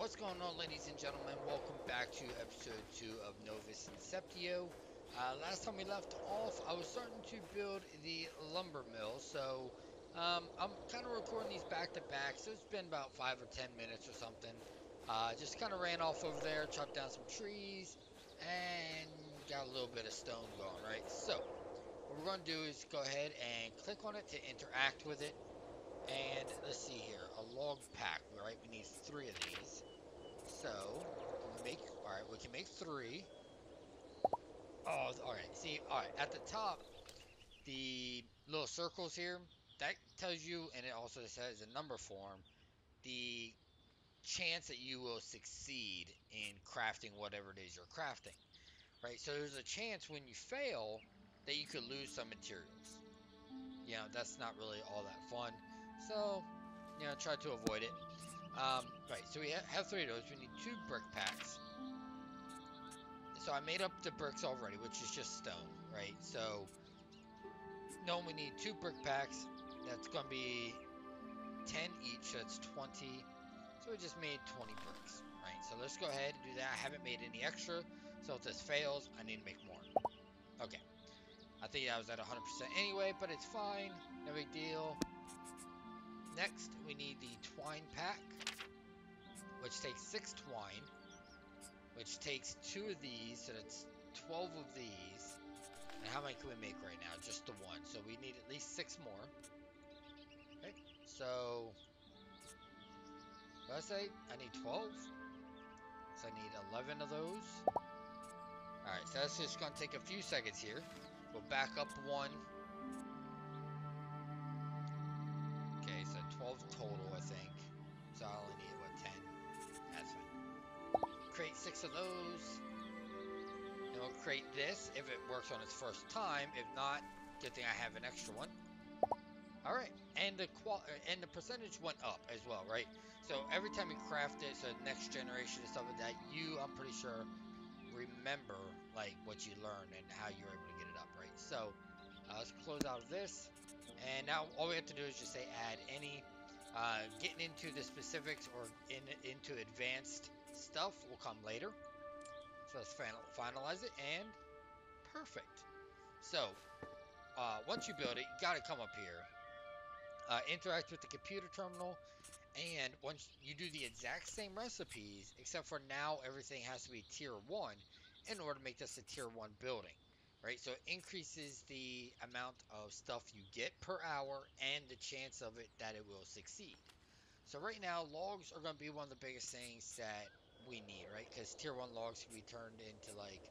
What's going on, ladies and gentlemen? Welcome back to episode 2 of Novus Inceptio. Last time we left off, I was starting to build the lumber mill, so I'm kind of recording these back to back, so it's been about 5 or 10 minutes or something. Just kind of ran off over there, chopped down some trees, and got a little bit of stone going, right? So, what we're going to do is go ahead and click on it to interact with it. And let's see here, a log pack, right? We need 3 of these. So, we can make 3. Oh, alright, see, alright, at the top, the little circles here, that tells you, and it also says in number form, the chance that you will succeed in crafting whatever it is you're crafting, right? So there's a chance when you fail that you could lose some materials. You know, that's not really all that fun. So, you know, try to avoid it. Right, so we have 3 of those. We need 2 brick packs. So I made up the bricks already, which is just stone, right? So, no, we need 2 brick packs. That's going to be 10 each, so that's 20. So we just made 20 bricks, right? So let's go ahead and do that. I haven't made any extra, so if this fails, I need to make more. Okay. I think I was at 100% anyway, but it's fine. No big deal. Next, we need the twine pack, which takes 6 twine, which takes 2 of these, so that's 12 of these. And how many can we make right now? Just the 1. So we need at least 6 more. Okay, so what did I say? I need 12. So I need 11 of those. Alright, so that's just going to take a few seconds here. We'll back up 1. Okay, so 12 total, I think. So I only need, what, 10? That's fine. Create 6 of those. And we'll create this if it works on its first time. If not, good thing I have an extra one. Alright, and the percentage went up as well, right? So every time you craft it, so next generation and stuff like that, I'm pretty sure, remember, like, what you learned and how you were able to get it up, right? So, let's close out of this. And now all we have to do is just say add any. Getting into the specifics or into advanced stuff will come later. So let's finalize it, and perfect. So, once you build it, you got to come up here. Interact with the computer terminal, and once you do the exact same recipes, except for now everything has to be tier 1 in order to make this a tier 1 building, right? So it increases the amount of stuff you get per hour and the chance of it that it will succeed. So right now, logs are going to be one of the biggest things that we need, right? Because tier 1 logs can be turned into, like,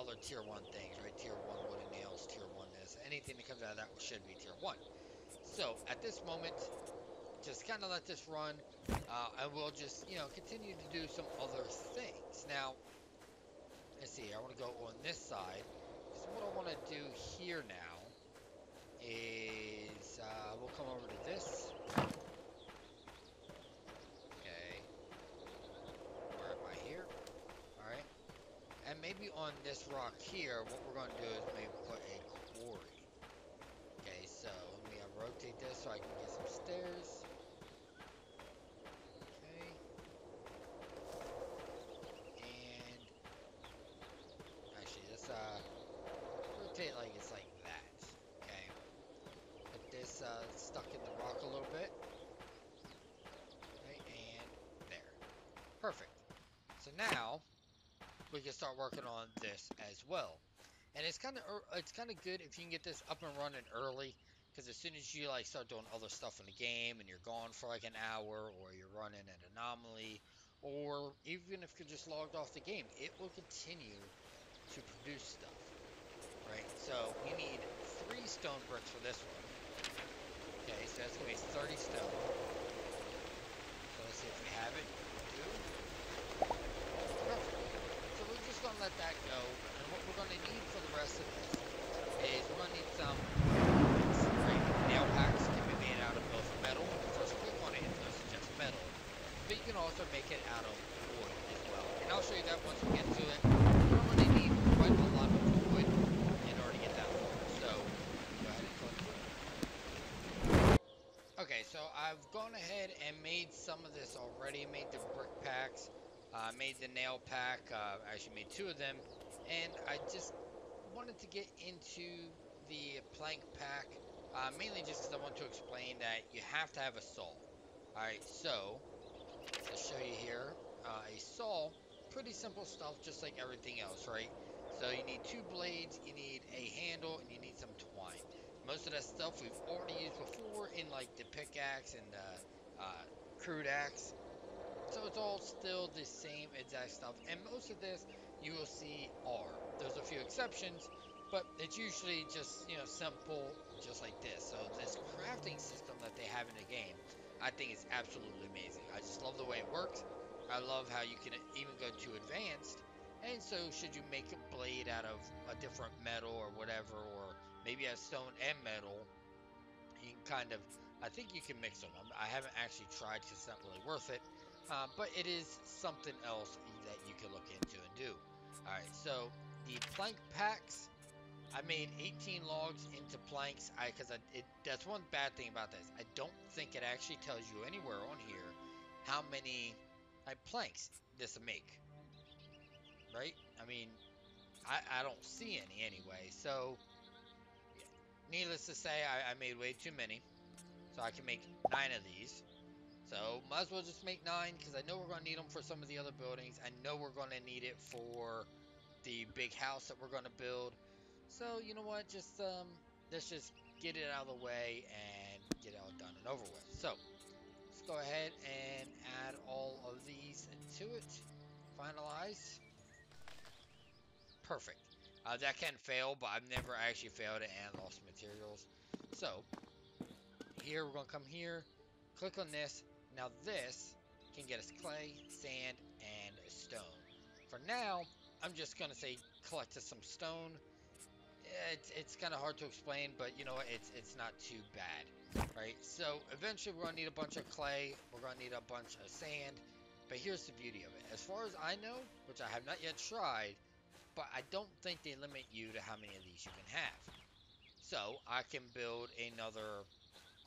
other tier 1 things, right? Tier 1 wooden nails, tier 1 this. Anything that comes out of that should be tier 1. So, at this moment, just kind of let this run, and we'll just, you know, continue to do some other things. Now, let's see, I want to go on this side. So what I want to do here now is, we'll come over to this. Okay. Where am I here? Alright. And maybe on this rock here, what we're going to do is maybe put a quarry. Okay, so let me rotate this so I can get some stairs. Okay. And actually, let's rotate like it's like that. Okay. Put this stuck in the rock a little bit. Okay, and there. Perfect. So now we can start working on this as well. And it's kind of good if you can get this up and running early, because as soon as you like start doing other stuff in the game and you're gone for like an hour, or you're running an anomaly, or even if you're just logged off the game, it will continue to produce stuff, right? So we need 3 stone bricks for this one. Okay, so that's gonna be 30 stone. So let's see if we have it. We do. Perfect. So we're just gonna let that go, and what we're gonna need for the rest of this is we're gonna need some nail packs. Can be made out of both metal. First click on it, it's just metal, but you can also make it out of wood as well. And I'll show you that once we get to it. We're gonna need quite a lot of wood in order to get that far. So go ahead and click. Okay, so I've gone ahead and made some of this already. Made the brick packs, made the nail pack. Actually made two of them, and I just wanted to get into the plank pack, mainly just because I want to explain that you have to have a saw. All right, so let's show you here a saw. Pretty simple stuff, just like everything else, right? So you need two blades, you need a handle, and you need some twine. Most of that stuff we've already used before in like the pickaxe and the crude axe. So it's all still the same exact stuff. And most of this you will see are. There's a few exceptions, but it's usually just, simple, just like this. So this crafting system that they have in the game, I think is absolutely amazing. I just love the way it works. I love how you can even go to advanced. And so should you make a blade out of a different metal or whatever, or maybe a stone and metal, you can kind of, I think you can mix them. I haven't actually tried because it's not really worth it. But it is something else that you can look into and do. All right, so the plank packs, I made 18 logs into planks. That's one bad thing about this. I don't think it actually tells you anywhere on here how many planks this will make, right? I mean, I don't see any anyway. So, yeah. Needless to say, I made way too many. So I can make 9 of these. So might as well just make 9 because I know we're going to need them for some of the other buildings. I know we're going to need it for the big house that we're going to build. So you know what? Let's just get it out of the way and get it all done and over with. So let's go ahead and add all of these into it. Finalize. Perfect. That can fail, but I've never actually failed it and lost materials. So here we're going to come here, click on this. Now this can get us clay, sand, and stone. For now, I'm just going to say collect us some stone. It's kind of hard to explain, but you know what, it's not too bad, right? So eventually we're going to need a bunch of clay, we're going to need a bunch of sand, but here's the beauty of it. As far as I know, which I have not yet tried, but I don't think they limit you to how many of these you can have. So I can build another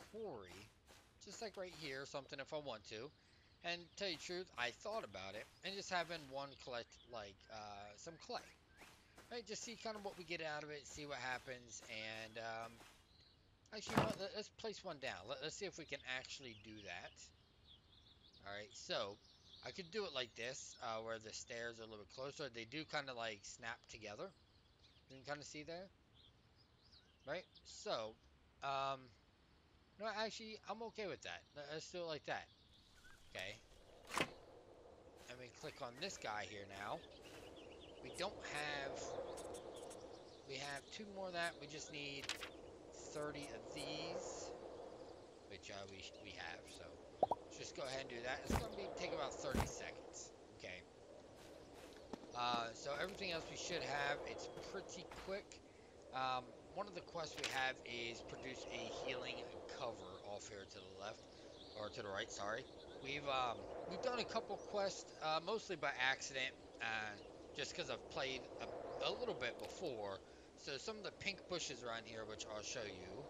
quarry, just like right here, something if I want to. And tell you the truth, I thought about it, and just having one collect like some clay, right? Just see kind of what we get out of it, see what happens, and actually, you know what? Let's place one down. Let's see if we can actually do that. All right, so I could do it like this, where the stairs are a little bit closer. They do kind of like snap together. You can kind of see there, right? So, no, actually, I'm okay with that. Let's do it like that. Okay, and we click on this guy here now. We don't have, we have two more of that. We just need 30 of these, which we have. So let's just go ahead and do that. It's going to take about 30 seconds. Okay. So everything else we should have. It's pretty quick. One of the quests we have is produce a healing cover off here to the left, or to the right, sorry. We've done a couple quests, mostly by accident, just because I've played a little bit before. So some of the pink bushes around here, which I'll show you,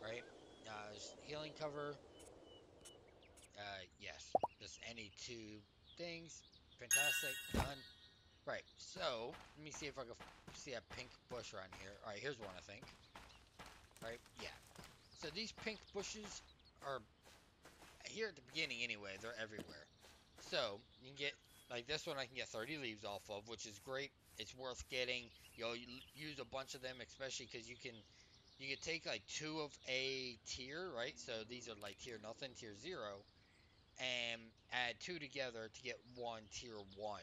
right? Healing cover, yes, just any two things. Fantastic, done. Right, so let me see if I can see a pink bush around here. All right, here's one, I think. Right, yeah. So these pink bushes are here at the beginning anyway. They're everywhere. So you can get, like this one I can get 30 leaves off of, which is great. It's worth getting. You use a bunch of them, especially because you can take like two of a tier, right? So these are like tier nothing, tier 0, and add two together to get one tier 1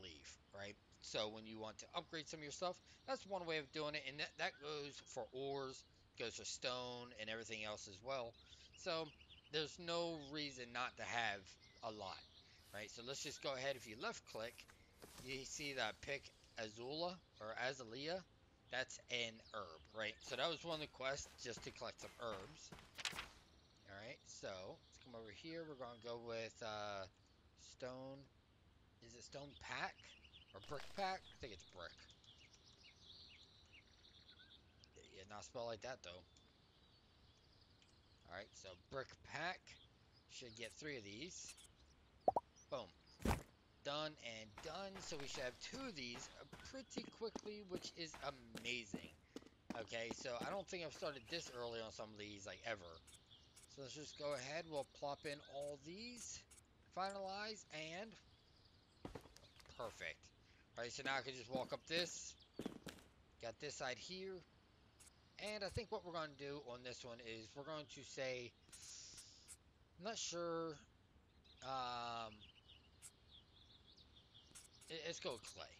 leaf, right? So when you want to upgrade some of your stuff, that's one way of doing it, and that goes for ores, goes for stone, and everything else as well. So there's no reason not to have a lot, right? So let's just go ahead. If you left click, you see that pick Azula or Azalea. That's an herb, right? So that was one of the quests, just to collect some herbs. All right, so let's come over here. We're gonna go with stone. Is it stone pack or brick pack? I think it's brick. Yeah, not spelled like that though. Alright, so brick pack. Should get 3 of these. Boom. Done and done. So we should have 2 of these pretty quickly, which is amazing. Okay, so I don't think I've started this early on some of these, like, ever. So let's just go ahead. We'll plop in all these. Finalize, and perfect. Alright, so now I can just walk up this. Got this side here. And I think what we're going to do on this one is we're going to say, I'm not sure, um, let's go with clay.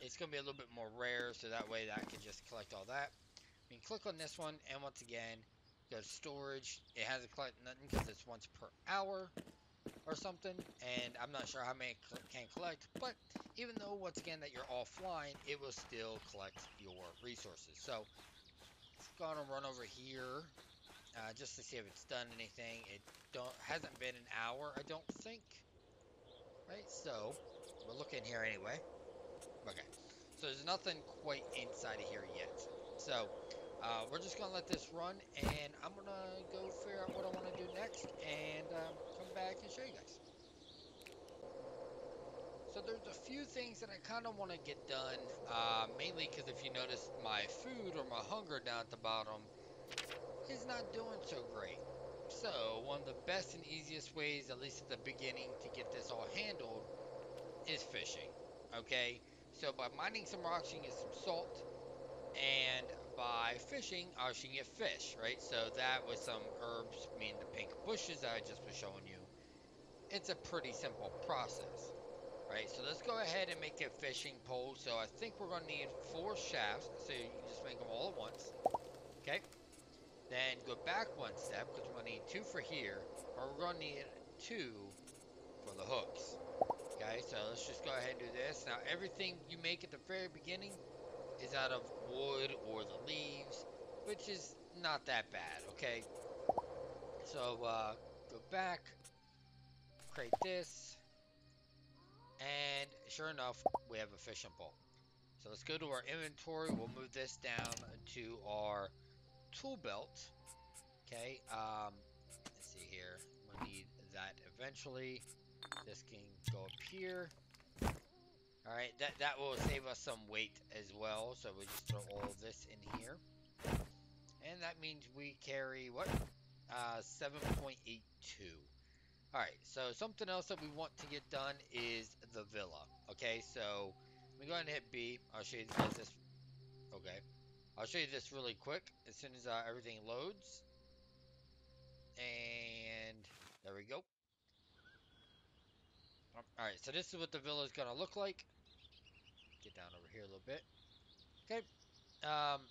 It's going to be a little bit more rare, so that way that can just collect all that. You can click on this one, and once again, go to storage. It hasn't collected nothing because it's once per hour or something, and I'm not sure how many can collect, but even though, once again, that you're offline, it will still collect your resources. So, let's go on and run over here, just to see if it's done anything. It hasn't been an hour, I don't think, right? So, we'll look in here anyway. Okay, so there's nothing quite inside of here yet. So, we're just going to let this run, and I'm going to go figure out what I want to do next, and come back and show you guys. So there's a few things that I kind of want to get done, mainly because if you notice, my food or my hunger down at the bottom is not doing so great. So one of the best and easiest ways, at least at the beginning, to get this all handled is fishing. Okay, so by mining some rocks, you can get some salt, and by fishing, you can get fish, right? So that with some herbs, meaning the pink bushes that I just was showing you, it's a pretty simple process. Right, so let's go ahead and make a fishing pole. So I think we're going to need 4 shafts, so you can just make them all at once. Okay, then go back 1 step, because we're going to need 2 for here, or we're going to need 2 for the hooks. Okay, so let's just go ahead and do this. Now, everything you make at the very beginning is out of wood or the leaves, which is not that bad, okay? So, go back, create this, and sure enough, we have a fishing pole. So let's go to our inventory. We'll move this down to our tool belt. Okay. Let's see here. We'll need that eventually. This can go up here. All right. That will save us some weight as well. So we just throw all this in here, and that means we carry what? 7.82. All right. So something else that we want to get done is the villa. Okay. So let me go ahead and hit B. I'll show you guys this. Okay. I'll show you this really quick as soon as everything loads. And there we go. Alright, so this is what the villa is going to look like. Get down over here a little bit. Okay. Um,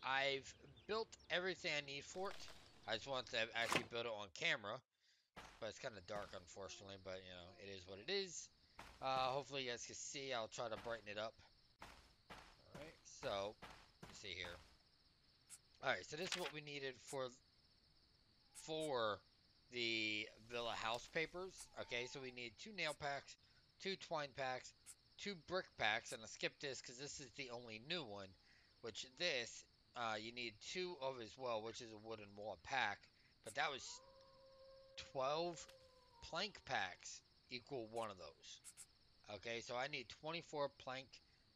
I've built everything I need for it. I just want to actually build it on camera. But it's kind of dark, unfortunately. But, you know, it is what it is. Hopefully you guys can see. I'll try to brighten it up. Alright, so, let's see here. Alright, so this is what we needed for the Villa House papers. Okay, so we need 2 nail packs, 2 twine packs, 2 brick packs, and I skipped this because this is the only new one, which this, you need 2 of as well, which is a wooden wall pack, but that was 12 plank packs equal one of those. Okay, so I need 24 plank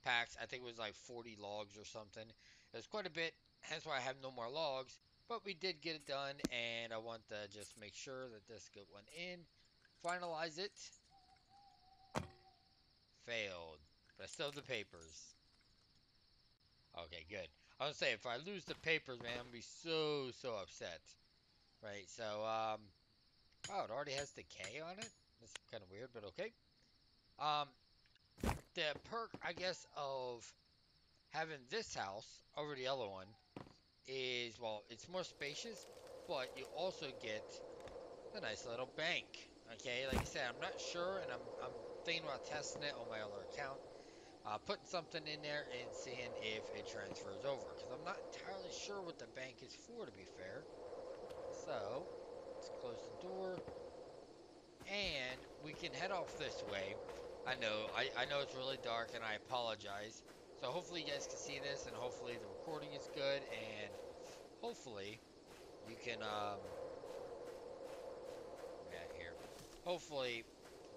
packs. I think it was like 40 logs or something. It was quite a bit, hence why I have no more logs. But we did get it done, and I want to just make sure that this went in. Finalize it. Failed. But I still have the papers. Okay, good. I was gonna say, if I lose the papers, man, I'm gonna be so upset. Right, so, oh, it already has the K on it? That's kind of weird, but okay. Um, the perk, I guess, of having this house over the other one is, well, it's more spacious, but you also get a nice little bank. Okay, like I said, I'm not sure, and I'm thinking about testing it on my other account, putting something in there and seeing if it transfers over, because I'm not entirely sure what the bank is for, to be fair. So let's close the door, and we can head off this way. I know it's really dark, and I apologize. So hopefully you guys can see this, and hopefully the recording is good, and hopefully you can yeah, here. Hopefully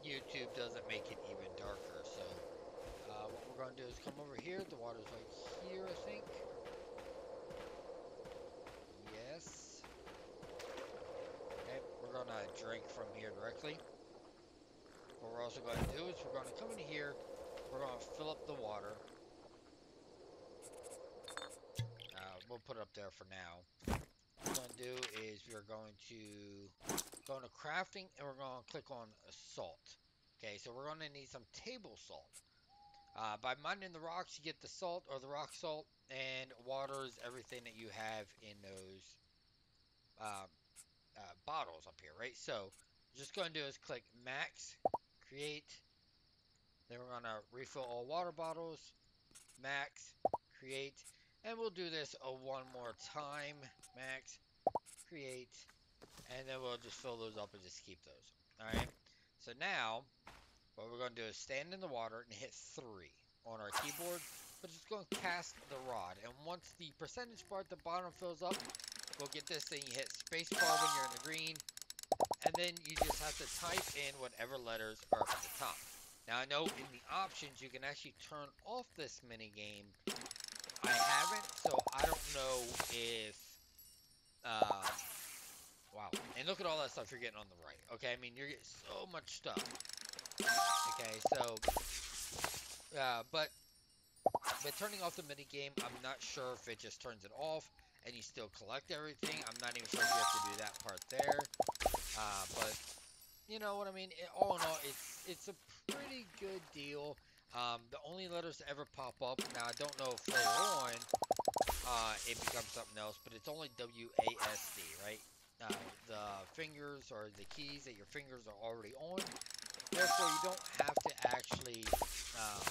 YouTube doesn't make it even darker. So what we're gonna do is come over here. The water's right here, I think. Yes. Okay, we're gonna drink from here directly. What we're also going to do is we're going to come in here. We're going to fill up the water. We'll put it up there for now. What we're going to do is we're going to go into crafting and we're going to click on salt. Okay, so we're going to need some table salt. By mining the rocks, you get the salt or the rock salt, and water is everything that you have in those um, bottles up here, right? So, just going to do is click max, create. Then we're going to refill all water bottles, max, create, and we'll do this one more time, max, create, and then we'll just fill those up and just keep those. Alright, so now what we're going to do is stand in the water and hit 3 on our keyboard. We're just going to cast the rod, and once the percentage bar at the bottom fills up, we'll get this thing. You hit spacebar when you're in the green, and then you just have to type in whatever letters are up at the top. Now I know in the options you can actually turn off this mini game. I haven't, so I don't know if um, wow. And look at all that stuff you're getting on the right. Okay, I mean you're getting so much stuff. Okay, so but turning off the mini game, I'm not sure if it just turns it off and you still collect everything. I'm not even sure if you have to do that part there. But you know what I mean? All in all, it's a pretty good deal. The only letters to ever pop up, now I don't know if later on it becomes something else, but it's only WASD, right? The fingers or the keys that your fingers are already on. Therefore, you don't have to actually um,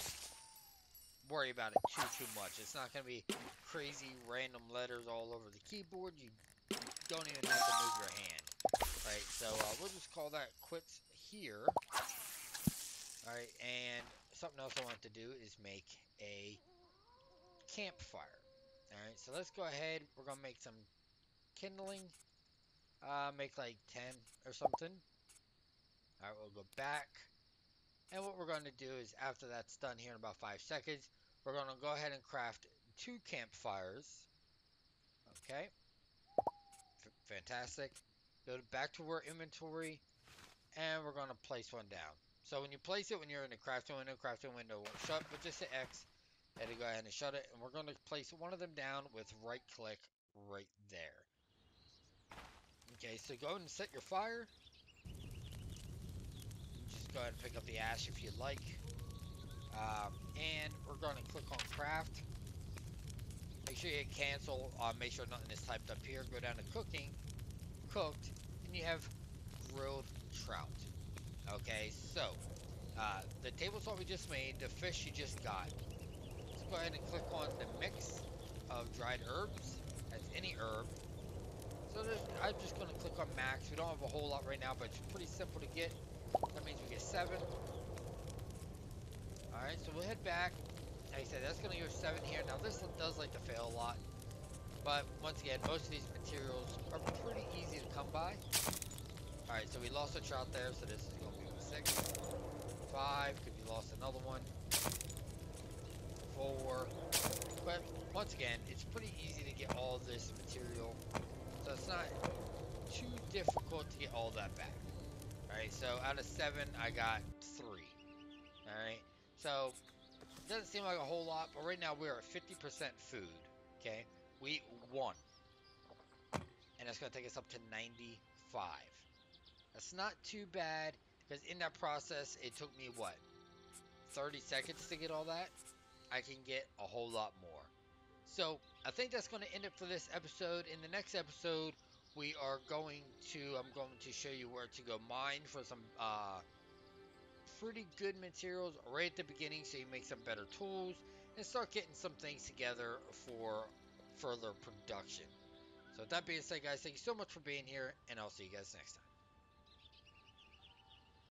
worry about it too much. It's not going to be crazy random letters all over the keyboard. You don't even have to move your hand. Right, so we'll just call that quits here. Alright, and something else I want to do is make a campfire. Alright, so let's go ahead. We're going to make some kindling. Make like 10 or something. Alright, we'll go back. And what we're going to do is after that's done here in about 5 seconds, we're going to go ahead and craft 2 campfires. Okay. Fantastic. Go back to our inventory. And we're going to place one down. So when you place it, when you're in the crafting window won't shut, but just hit X and go ahead and shut it. And we're going to place one of them down with right click right there. Okay, so go ahead and set your fire. Just go ahead and pick up the ash if you'd like. And we're going to click on craft. Make sure you hit cancel. Make sure nothing is typed up here. Go down to cooking, cooked, and you have grilled trout. Okay, so the table salt we just made, the fish you just got. Let's go ahead and click on the mix of dried herbs. That's any herb. So I'm just going to click on max. We don't have a whole lot right now, but it's pretty simple to get. That means we get 7. Alright, so we'll head back. Like I said, that's going to give us 7 here. Now this does like to fail a lot. But once again, most of these materials are pretty easy to come by. Alright, so we lost a trout there, so this is going to be 6. 5, because we lost another one. 4. But once again, it's pretty easy to get all this material. So it's not too difficult to get all that back. Alright, so out of 7, I got 3. Alright, so it doesn't seem like a whole lot, but right now we're at 50% food. Okay, we eat 1. And that's going to take us up to 95. That's not too bad, because in that process, it took me, what, 30 seconds to get all that? I can get a whole lot more. So, I think that's going to end it for this episode. In the next episode, I'm going to show you where to go mine for some pretty good materials right at the beginning so you make some better tools and start getting some things together for further production. So with that being said, guys, thank you so much for being here, and I'll see you guys next time.